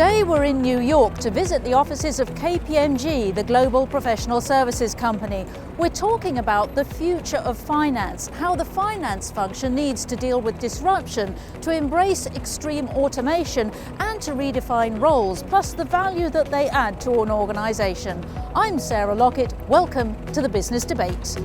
Today we're in New York to visit the offices of KPMG, the global professional services company. We're talking about the future of finance, how the finance function needs to deal with disruption, to embrace extreme automation and to redefine roles, plus the value that they add to an organisation. I'm Sarah Lockett. Welcome to the Business Debate.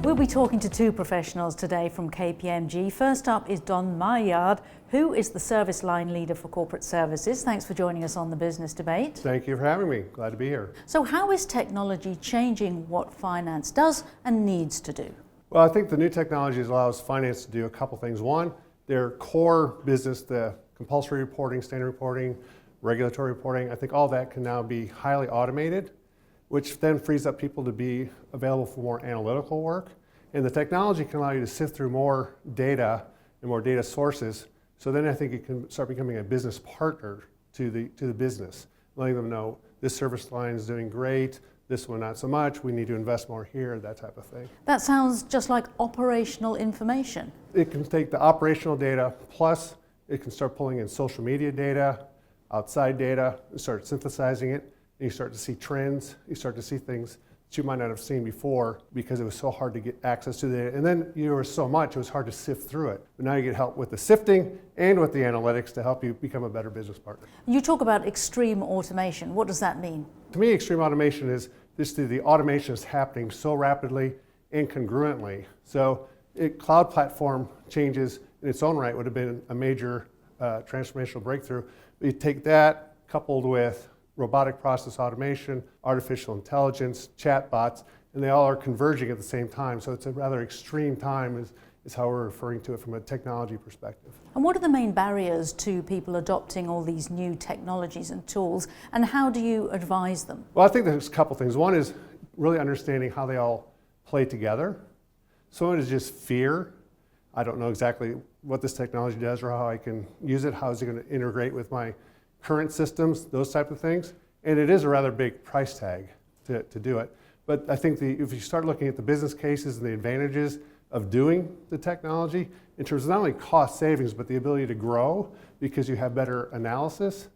We'll be talking to two professionals today from KPMG. First up is Don Maillard, who is the service line leader for corporate services. Thanks for joining us on the Business Debate. Thank you for having me. Glad to be here. So how is technology changing what finance does and needs to do? Well, I think the new technologies allows finance to do a couple things. One, their core business, the compulsory reporting, standard reporting, regulatory reporting, I think all that can now be highly automated, which then frees up people to be available for more analytical work. And the technology can allow you to sift through more data and more data sources. So then I think it can start becoming a business partner to the business, letting them know this service line is doing great, this one not so much, we need to invest more here, that type of thing. That sounds just like operational information. It can take the operational data, plus it can start pulling in social media data, outside data, and start synthesizing it, and you start to see trends, you start to see things that you might not have seen before because it was so hard to get access to the data. And then there was so much, it was hard to sift through it. But now you get help with the sifting and with the analytics to help you become a better business partner. You talk about extreme automation. What does that mean? To me, extreme automation is just the automation is happening so rapidly and congruently. So cloud platform changes in its own right would have been a major transformational breakthrough. But you take that coupled with robotic process automation, artificial intelligence, chatbots, and they all are converging at the same time. So it's a rather extreme time is how we're referring to it from a technology perspective. And what are the main barriers to people adopting all these new technologies and tools, and how do you advise them? Well, I think there's a couple things. One is really understanding how they all play together. So one is just fear. I don't know exactly what this technology does or how I can use it, how is it going to integrate with my current systems, those type of things. And it is a rather big price tag to do it. But I think if you start looking at the business cases and the advantages of doing the technology, in terms of not only cost savings, but the ability to grow because you have better analysis,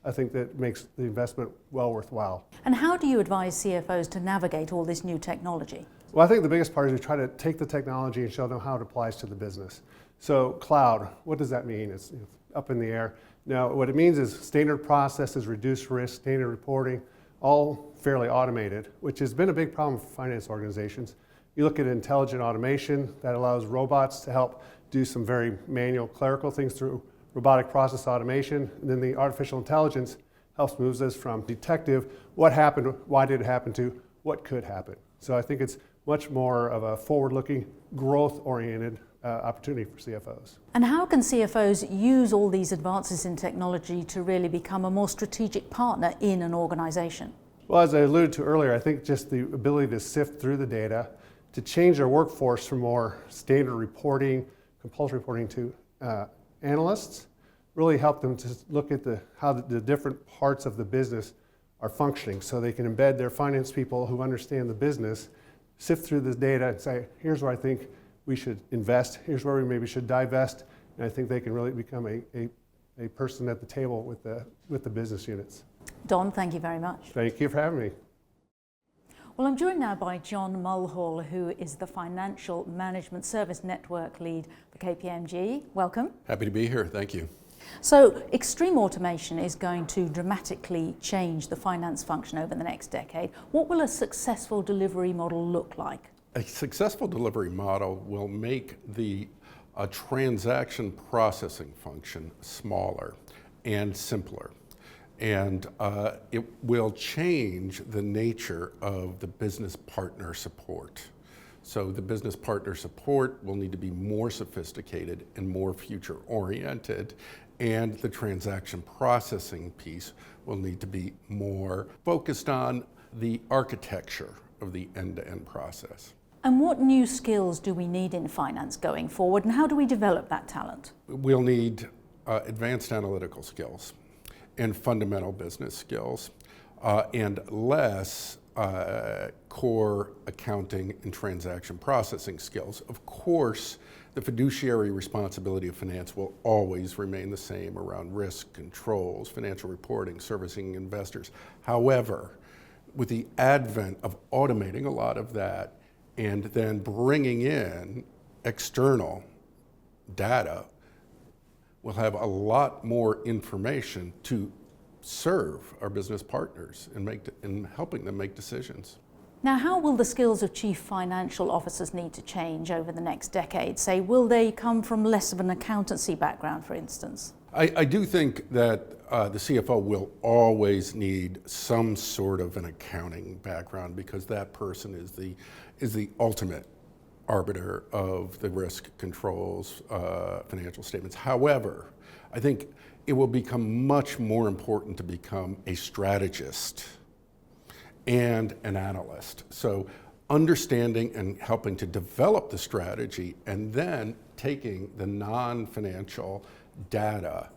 I think that makes the investment well worthwhile. And how do you advise CFOs to navigate all this new technology? Well, I think the biggest part is we try to take the technology and show them how it applies to the business. So cloud, what does that mean? It's up in the air. Now, what it means is standard processes, reduced risk, standard reporting, all fairly automated, which has been a big problem for finance organizations. You look at intelligent automation that allows robots to help do some very manual clerical things through robotic process automation. And then the artificial intelligence helps move us from detective, what happened, why did it happen, to what could happen. So I think it's much more of a forward-looking, growth-oriented opportunity for CFOs. And how can CFOs use all these advances in technology to really become a more strategic partner in an organization? Well, as I alluded to earlier, I think just the ability to sift through the data, to change their workforce from more standard reporting, compulsory reporting to analysts, really help them to look at how the different parts of the business are functioning so they can embed their finance people who understand the business, sift through the data and say, here's where I think we should invest, here's where we maybe should divest, and I think they can really become a person at the table with the business units. Don, thank you very much. Thank you for having me. Well, I'm joined now by John Mulhall, who is the Financial Management Service Network Lead for KPMG. Welcome. Happy to be here, thank you. So, extreme automation is going to dramatically change the finance function over the next decade. What will a successful delivery model look like? A successful delivery model will make the transaction processing function smaller and simpler. And it will change the nature of the business partner support. So the business partner support will need to be more sophisticated and more future oriented, and the transaction processing piece will need to be more focused on the architecture of the end-to-end process. And what new skills do we need in finance going forward, and how do we develop that talent? We'll need advanced analytical skills and fundamental business skills, and less core accounting and transaction processing skills. Of course, the fiduciary responsibility of finance will always remain the same around risk, controls, financial reporting, servicing investors. However, with the advent of automating a lot of that and then bringing in external data, we'll have a lot more information to serve our business partners in helping them make decisions. Now, how will the skills of chief financial officers need to change over the next decade? Say, will they come from less of an accountancy background, for instance? I do think that the CFO will always need some sort of an accounting background, because that person is the ultimate arbiter of the risk controls, financial statements. However, I think it will become much more important to become a strategist and an analyst. So understanding and helping to develop the strategy, and then taking the non-financial data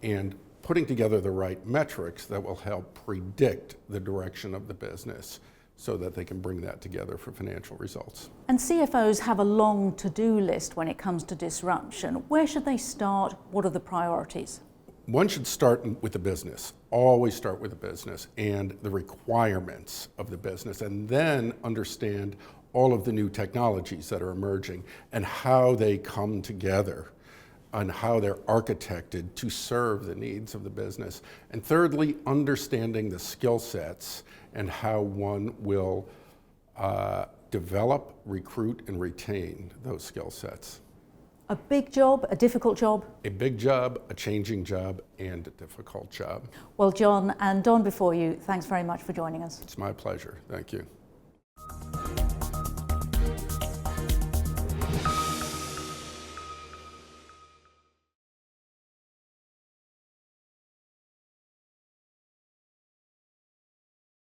and putting together the right metrics that will help predict the direction of the business, so that they can bring that together for financial results. And CFOs have a long to-do list when it comes to disruption. Where should they start? What are the priorities? One should start with the business. Always start with the business and the requirements of the business, and then understand all of the new technologies that are emerging and how they come together and how they're architected to serve the needs of the business. And thirdly, understanding the skill sets and how one will develop, recruit, and retain those skill sets. A big job, a difficult job? A big job, a changing job, and a difficult job. Well, John and Don, before you, thanks very much for joining us. It's my pleasure. Thank you.